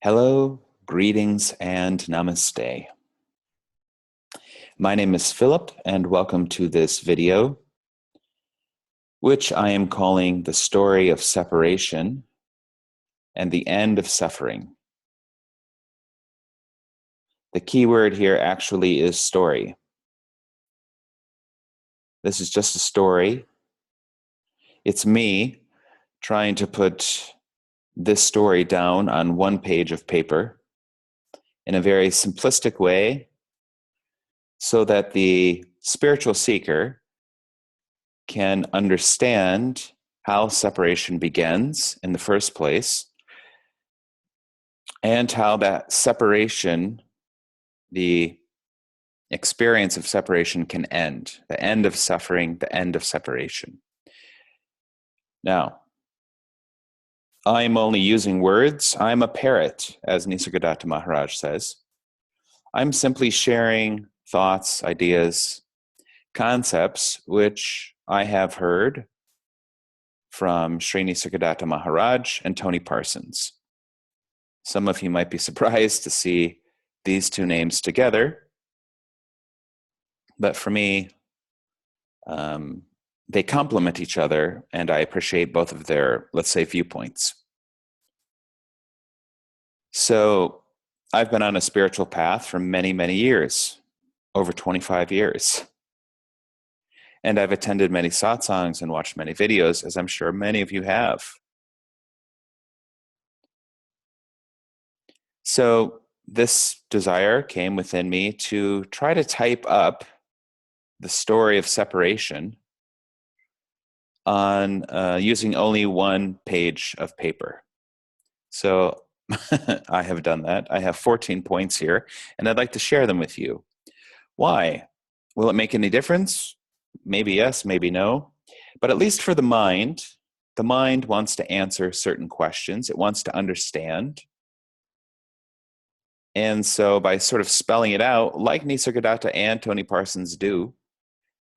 Hello, greetings, and namaste. My name is Philip, and welcome to this video, which I am calling The Story of Separation and the End of Suffering. The key word here actually is story. This is just a story. It's me trying to put this story down on one page of paper in a very simplistic way so that the spiritual seeker can understand how separation begins in the first place and how that separation, the experience of separation, can end. The end of suffering, the end of separation. Now, I'm only using words. I'm a parrot, as Nisargadatta Maharaj says. I'm simply sharing thoughts, ideas, concepts which I have heard from Sri Nisargadatta Maharaj and Tony Parsons. Some of you might be surprised to see these two names together, but for me, they complement each other, and I appreciate both of their, let's say, viewpoints. So I've been on a spiritual path for many, many years, over 25 years. And I've attended many satsangs and watched many videos, as I'm sure many of you have. So this desire came within me to try to type up the story of separation on using only one page of paper. So I have done that. I have 14 points here, and I'd like to share them with you. Why? Will it make any difference? Maybe yes, maybe no. But at least for the mind wants to answer certain questions. It wants to understand. And so by sort of spelling it out, like Nisargadatta and Tony Parsons do,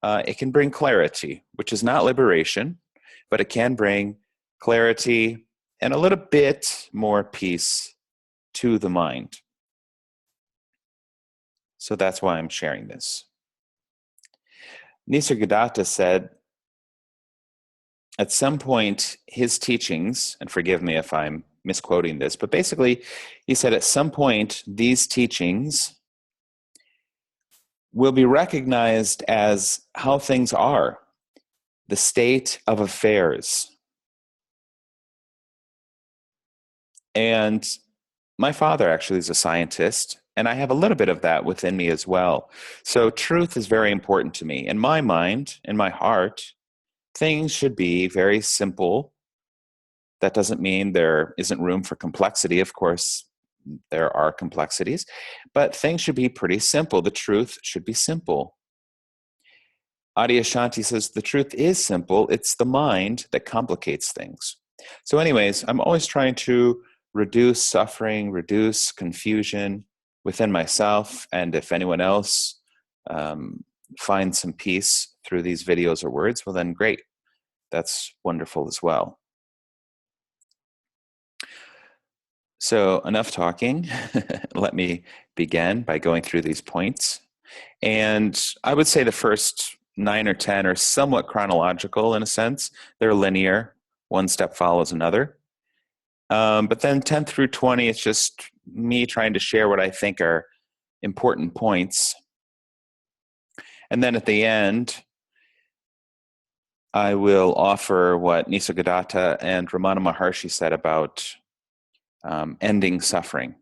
it can bring clarity, which is not liberation, but it can bring clarity and a little bit more peace to the mind. So that's why I'm sharing this. Nisargadatta said, at some point, his teachings, and forgive me if I'm misquoting this, but basically, he said at some point, these teachings will be recognized as how things are, the state of affairs. And my father actually is a scientist, and I have a little bit of that within me as well. So truth is very important to me. In my mind, in my heart, things should be very simple. That doesn't mean there isn't room for complexity. Of course, there are complexities, but things should be pretty simple. The truth should be simple. Adyashanti says the truth is simple. It's the mind that complicates things. So anyways, I'm always trying to reduce suffering, reduce confusion within myself, and if anyone else finds some peace through these videos or words, well then great. That's wonderful as well. So enough talking. Let me begin by going through these points. And I would say the first 9 or 10 are somewhat chronological in a sense. They're linear. One step follows another. But then 10 through 20, it's just me trying to share what I think are important points. And then at the end, I will offer what Nisargadatta and Ramana Maharshi said about ending suffering.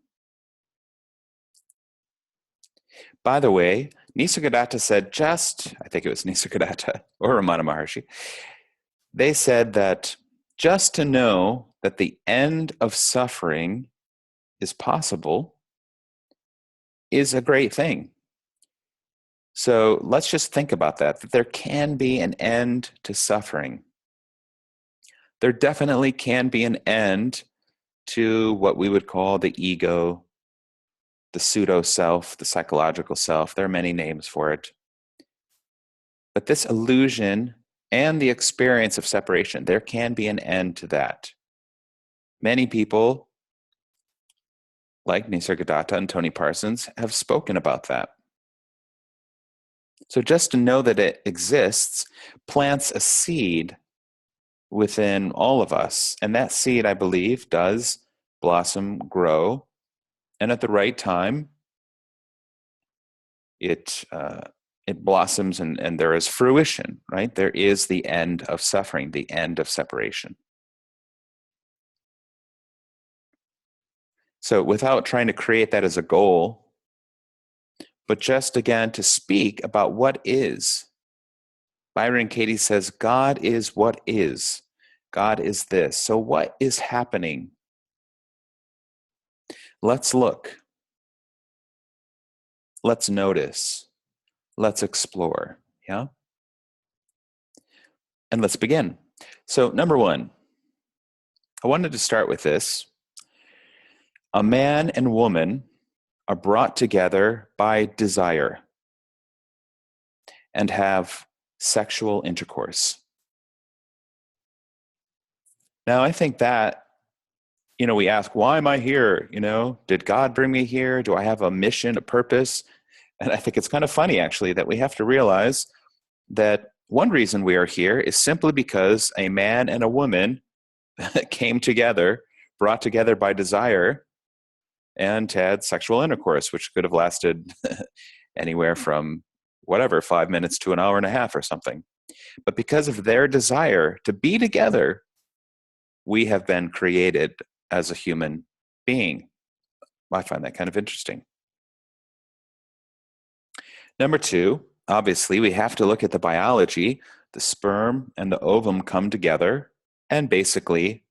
By the way, Nisargadatta said I think it was Nisargadatta or Ramana Maharshi, they said that just to know that the end of suffering is possible is a great thing. So let's just think about that there can be an end to suffering. There definitely can be an end to what we would call the ego, the pseudo-self, the psychological self. There are many names for it. But this illusion and the experience of separation, there can be an end to that. Many people like Nisargadatta and Tony Parsons, have spoken about that. So just to know that it exists plants a seed within all of us. And that seed, I believe, does blossom, grow, and at the right time, it blossoms and there is fruition, right? There is the end of suffering, the end of separation. So without trying to create that as a goal, but just again to speak about what is. Byron Katie says, God is what is. God is this. So what is happening? Let's look. Let's notice. Let's explore. Yeah? And let's begin. So, number one, I wanted to start with this. A man and woman are brought together by desire and have sexual intercourse. Now, I think that, we ask, why am I here? Did God bring me here? Do I have a mission, a purpose? And I think it's kind of funny, actually, that we have to realize that one reason we are here is simply because a man and a woman came together, brought together by desire, and had sexual intercourse, which could have lasted anywhere from 5 minutes to an hour and a half or something. But because of their desire to be together, we have been created as a human being. I find that kind of interesting. Number two, obviously, we have to look at the biology. The sperm and the ovum come together, and basically,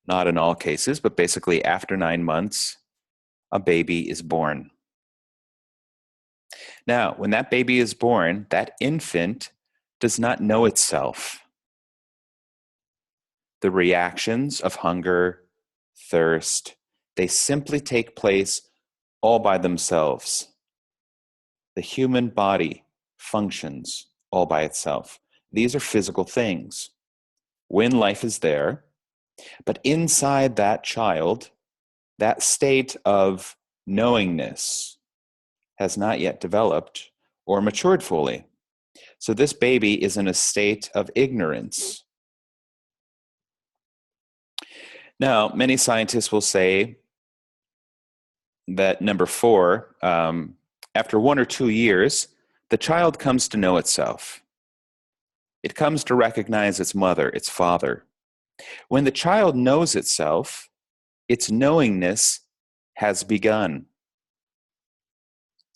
not in all cases, but basically after 9 months, a baby is born. Now, when that baby is born, that infant does not know itself. The reactions of hunger, thirst, they simply take place all by themselves. The human body functions all by itself. These are physical things. When life is there, but inside that child, that state of knowingness has not yet developed or matured fully. So this baby is in a state of ignorance. Now, many scientists will say that number four, after 1 or 2 years, the child comes to know itself. It comes to recognize its mother, its father. When the child knows itself, its knowingness has begun.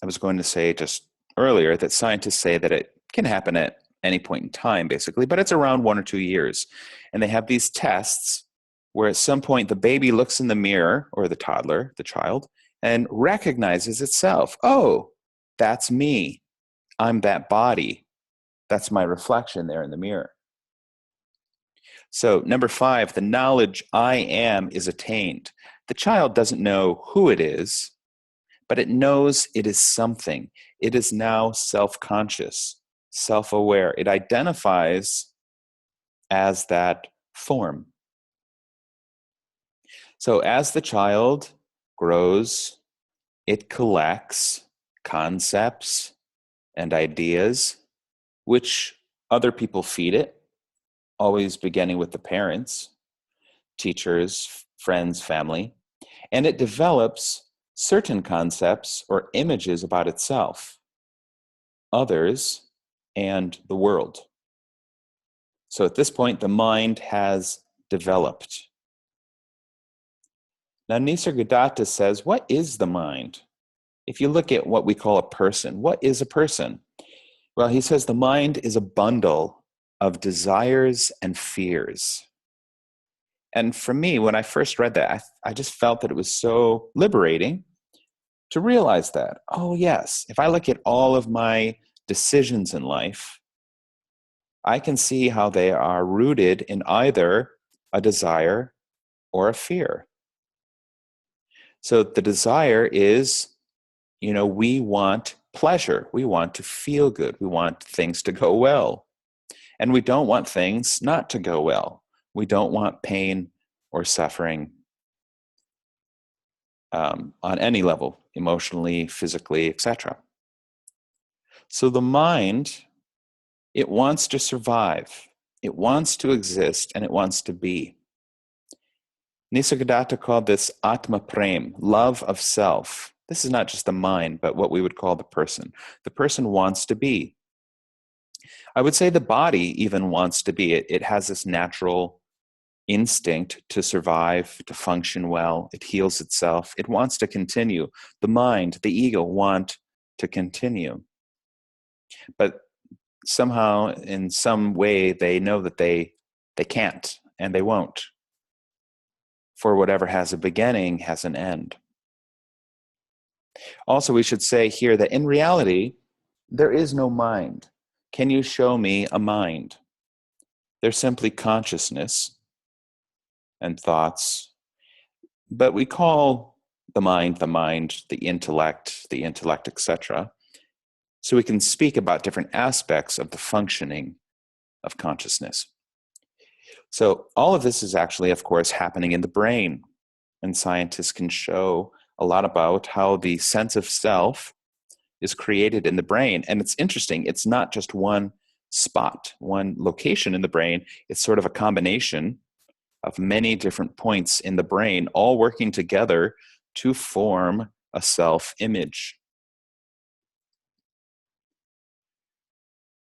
I was going to say just earlier that scientists say that it can happen at any point in time, basically, but it's around 1 or 2 years. And they have these tests where at some point the baby looks in the mirror, or the toddler, the child, and recognizes itself. Oh, that's me. I'm that body. That's my reflection there in the mirror. So number 5, the knowledge I am is attained. The child doesn't know who it is, but it knows it is something. It is now self-conscious, self-aware. It identifies as that form. So as the child grows, it collects concepts and ideas, which other people feed it, always beginning with the parents, teachers, friends, family, and it develops certain concepts or images about itself, others, and the world. So at this point, the mind has developed. Now, Nisargadatta says, what is the mind? If you look at what we call a person, what is a person? Well, he says the mind is a bundle of desires and fears. And for me, when I first read that, I just felt that it was so liberating to realize that, oh yes, if I look at all of my decisions in life, I can see how they are rooted in either a desire or a fear. So the desire is, we want pleasure. We want to feel good. We want things to go well. And we don't want things not to go well. We don't want pain or suffering. on any level, emotionally, physically, etc. So the mind, it wants to survive, it wants to exist, and it wants to be. Nisargadatta called this Atma Prem, love of self. This is not just the mind, but what we would call the person. The person wants to be. I would say the body even wants to be. It has this natural instinct to survive, to function well. It heals itself. It wants to continue. The mind, the ego want to continue. But somehow, in some way, they know that they can't and they won't. For whatever has a beginning has an end. Also, we should say here that in reality, there is no mind. Can you show me a mind? There's simply consciousness and thoughts. But we call the mind, the intellect, etc. So we can speak about different aspects of the functioning of consciousness. So all of this is actually, of course, happening in the brain. And scientists can show a lot about how the sense of self is created in the brain. And it's interesting, it's not just one spot, one location in the brain. It's sort of a combination of many different points in the brain, all working together to form a self-image.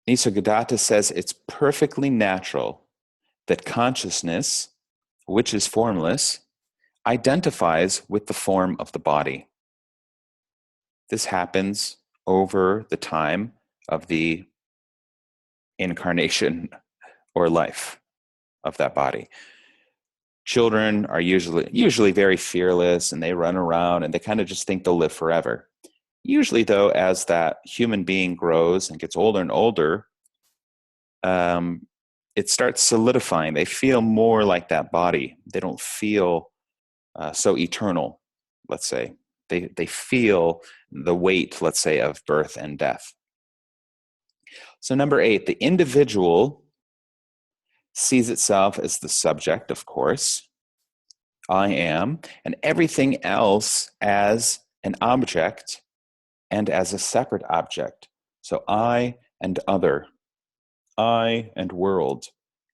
Nisargadatta says it's perfectly natural that consciousness, which is formless, identifies with the form of the body. This happens over the time of the incarnation or life of that body. Children are usually very fearless, and they run around and they kind of just think they'll live forever. Usually, though, as that human being grows and gets older and older, it starts solidifying. They feel more like that body. They don't feel so eternal, let's say. They feel the weight, let's say, of birth and death. So number 8, the individual sees itself as the subject, of course, I am, and everything else as an object and as a separate object. So I and other, I and world,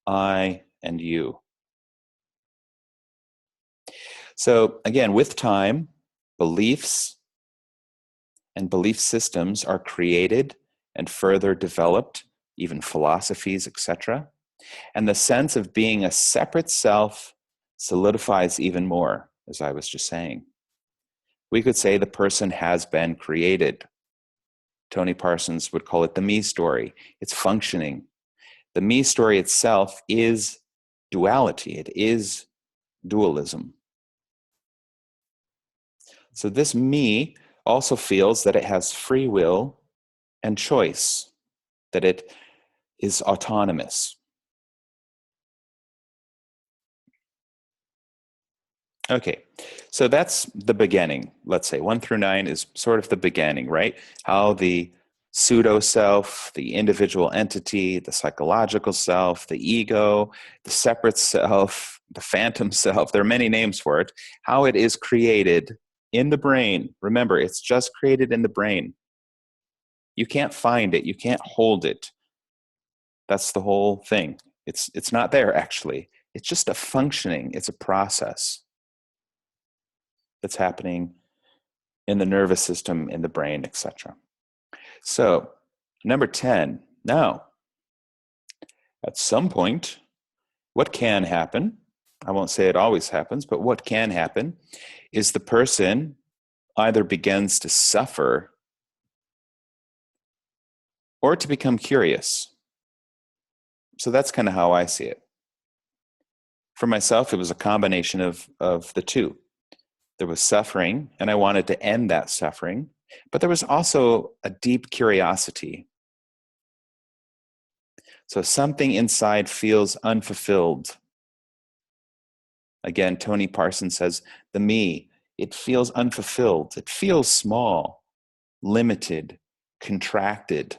I and you. So again, with time, beliefs and belief systems are created and further developed, even philosophies, etc. And the sense of being a separate self solidifies even more, as I was just saying. We could say the person has been created. Tony Parsons would call it the me story. It's functioning. The me story itself is duality. It is dualism. So this me also feels that it has free will and choice, that it is autonomous. Okay, so that's the beginning. Let's say 1 through 9 is sort of the beginning, right? How the pseudo-self, the individual entity, the psychological self, the ego, the separate self, the phantom self, there are many names for it, how it is created in the brain. Remember, it's just created in the brain. You can't find it. You can't hold it. That's the whole thing. It's not there, actually. It's just a functioning. It's a process that's happening in the nervous system, in the brain, etc. So, number 10. Now, at some point, what can happen, I won't say it always happens, but what can happen is the person either begins to suffer or to become curious. So that's kind of how I see it. For myself, it was a combination of the two. There was suffering, and I wanted to end that suffering, but there was also a deep curiosity. So something inside feels unfulfilled. Again, Tony Parsons says, the me, it feels unfulfilled. It feels small, limited, contracted.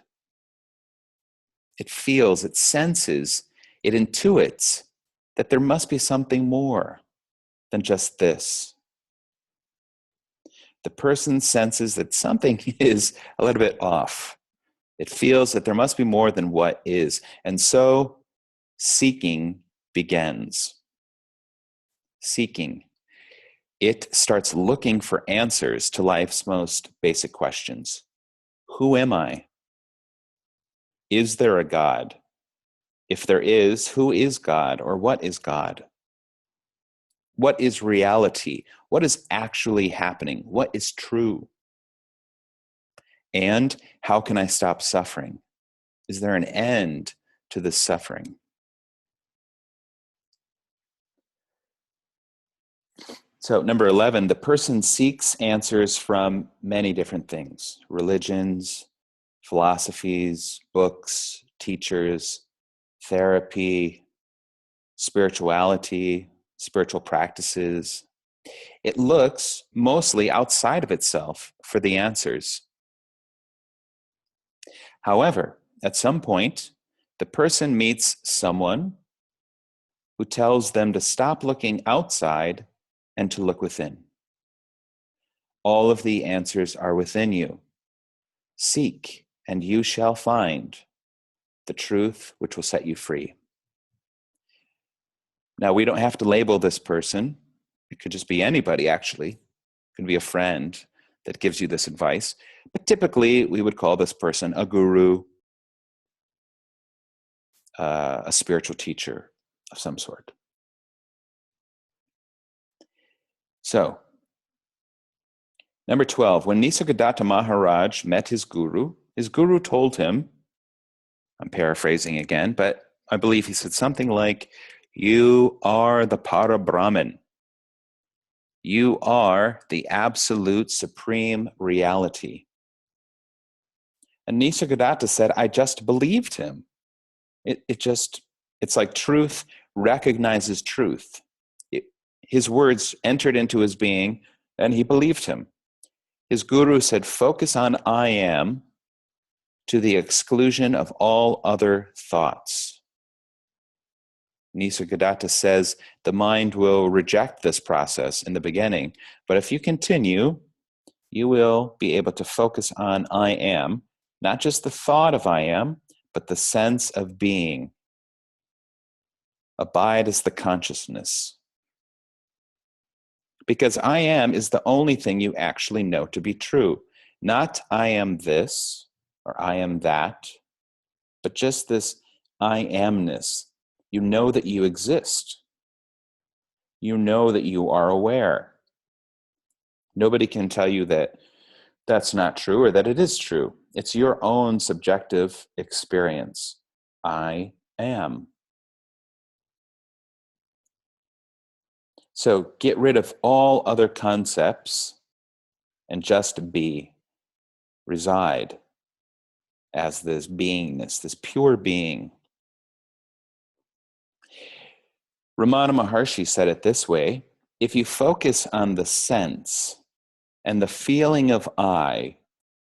It feels, it senses, it intuits that there must be something more than just this. the person senses that something is a little bit off. It feels that there must be more than what is. And so seeking begins. Seeking. It starts looking for answers to life's most basic questions. Who am I? Is there a God? If there is, who is God, or what is God? What is reality? What is actually happening? What is true? And how can I stop suffering? Is there an end to this suffering? So, number 11, the person seeks answers from many different things: religions, philosophies, books, teachers, therapy, spirituality, spiritual practices. It looks mostly outside of itself for the answers. However, at some point, the person meets someone who tells them to stop looking outside and to look within. All of the answers are within you. Seek, and you shall find the truth which will set you free. Now, we don't have to label this person. It could just be anybody, actually. It could be a friend that gives you this advice. But typically, we would call this person a guru, a spiritual teacher of some sort. So, number 12, when Nisargadatta Maharaj met his guru told him, I'm paraphrasing again, but I believe he said something like, "You are the Para Brahman. You are the absolute supreme reality." And Nisargadatta said, I just believed him. It's like truth recognizes truth. His words entered into his being, and he believed him. His guru said, focus on I am to the exclusion of all other thoughts. Nisargadatta says the mind will reject this process in the beginning, but if you continue, you will be able to focus on I am, not just the thought of I am, but the sense of being. Abide as the consciousness. Because I am is the only thing you actually know to be true. Not I am this or I am that, but just this I amness. You know that you exist. You know that you are aware. Nobody can tell you that that's not true or that it is true. It's your own subjective experience. I am. So get rid of all other concepts and just be. Reside as this beingness, this pure being. Ramana Maharshi said it this way: if you focus on the sense and the feeling of I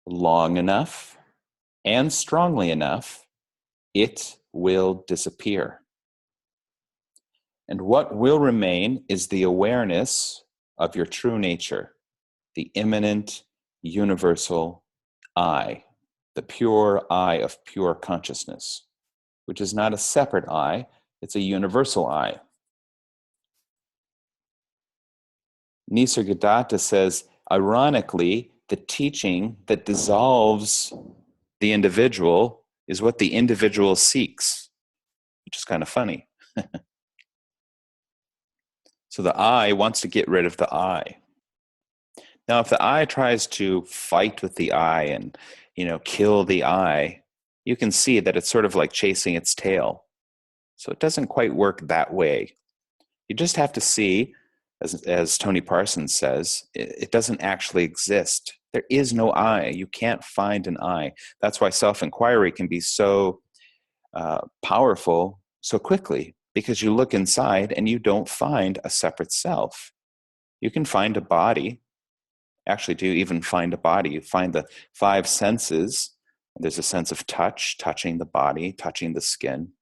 long enough and strongly enough, it will disappear. And what will remain is the awareness of your true nature, the immanent, universal I, the pure I of pure consciousness, which is not a separate I, it's a universal I. Nisargadatta says, ironically, the teaching that dissolves the individual is what the individual seeks, which is kind of funny. So the I wants to get rid of the I. Now, if the I tries to fight with the I and, kill the I, you can see that it's sort of like chasing its tail. So it doesn't quite work that way. You just have to see, as Tony Parsons says, it doesn't actually exist. There is no I. You can't find an I. That's why self-inquiry can be so powerful so quickly, because you look inside and you don't find a separate self. You can find a body. Actually, do you even find a body? You find the five senses. There's a sense of touch, touching the body, touching the skin.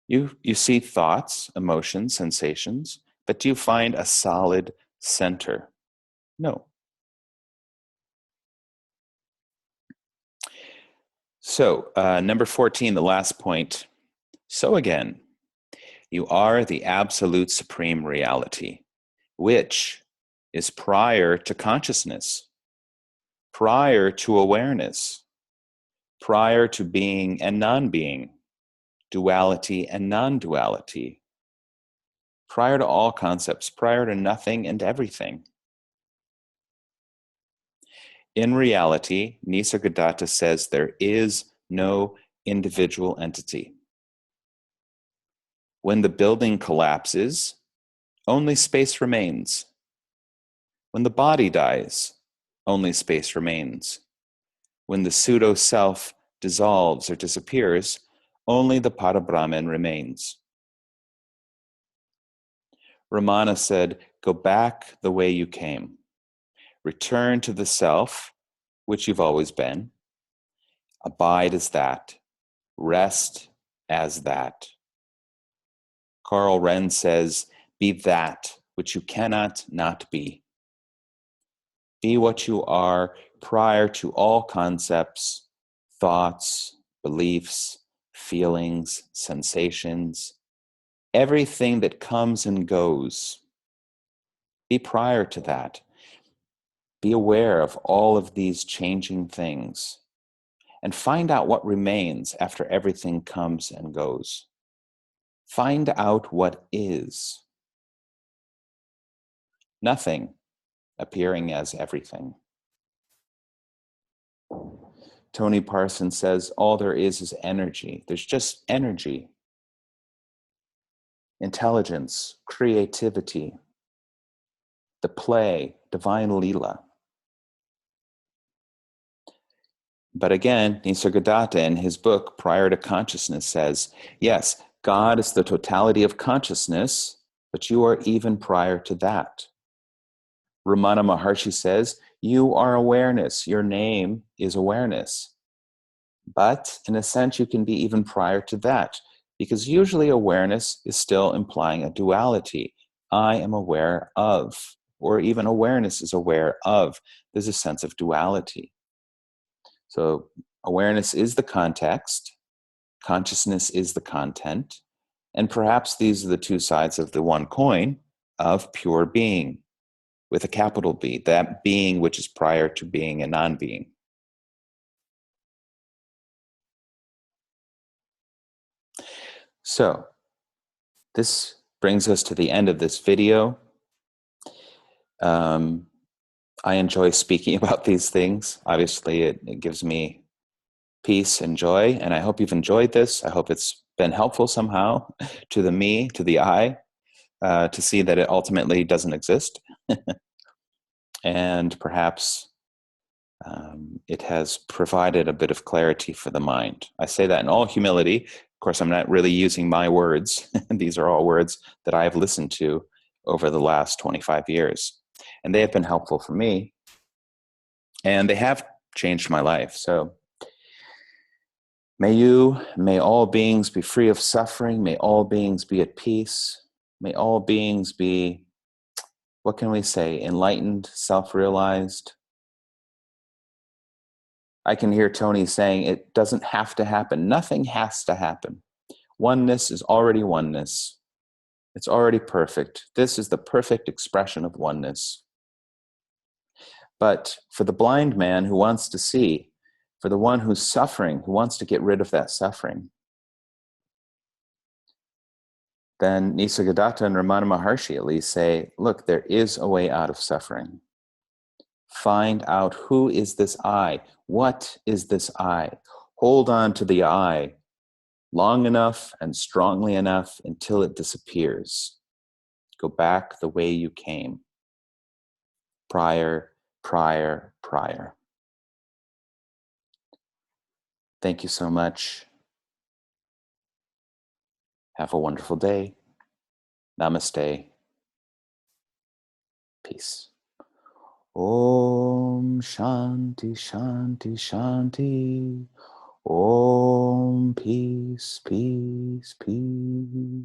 You see thoughts, emotions, sensations, but do you find a solid center? No. So, number 14, the last point. So again, you are the absolute supreme reality, which is prior to consciousness, prior to awareness, prior to being and non-being, duality and non-duality, prior to all concepts, prior to nothing and everything. In reality, Nisargadatta says there is no individual entity. When the building collapses, only space remains. When the body dies, only space remains. When the pseudo-self dissolves or disappears, only the Parabrahman remains. Ramana said, go back the way you came. Return to the self, which you've always been. Abide as that. Rest as that. Carl Wren says, be that which you cannot not be. Be what you are prior to all concepts, thoughts, beliefs, feelings, sensations, everything that comes and goes. Be prior to that. Be aware of all of these changing things and find out what remains after everything comes and goes. Find out what is. Nothing appearing as everything. Tony Parsons says, all there is energy. There's just energy, intelligence, creativity, the play, divine Leela. But again, Nisargadatta in his book, Prior to Consciousness, says, yes, God is the totality of consciousness, but you are even prior to that. Ramana Maharshi says, you are awareness. Your name is awareness. But in a sense, you can be even prior to that, because usually awareness is still implying a duality. I am aware of, or even awareness is aware of. There's a sense of duality. So awareness is the context, consciousness is the content, and perhaps these are the two sides of the one coin of pure being, with a capital B, that being which is prior to being and non-being. So this brings us to the end of this video. I enjoy speaking about these things. Obviously, it gives me peace and joy, and I hope you've enjoyed this. I hope it's been helpful somehow to the me, to the I, to see that it ultimately doesn't exist. And perhaps it has provided a bit of clarity for the mind. I say that in all humility. Of course, I'm not really using my words. These are all words that I have listened to over the last 25 years. And they have been helpful for me. And they have changed my life. So may all beings be free of suffering. May all beings be at peace. May all beings be, what can we say, enlightened, self-realized. I can hear Tony saying it doesn't have to happen. Nothing has to happen. Oneness is already oneness. It's already perfect. This is the perfect expression of oneness. But for the blind man who wants to see, for the one who's suffering, who wants to get rid of that suffering, then Nisargadatta and Ramana Maharshi at least say, look, there is a way out of suffering. Find out who is this I? What is this I? Hold on to the I long enough and strongly enough until it disappears. Go back the way you came. Prior. Thank you so much. Have a wonderful day. Namaste. Peace. Om Shanti Shanti Shanti. Om peace, peace, peace.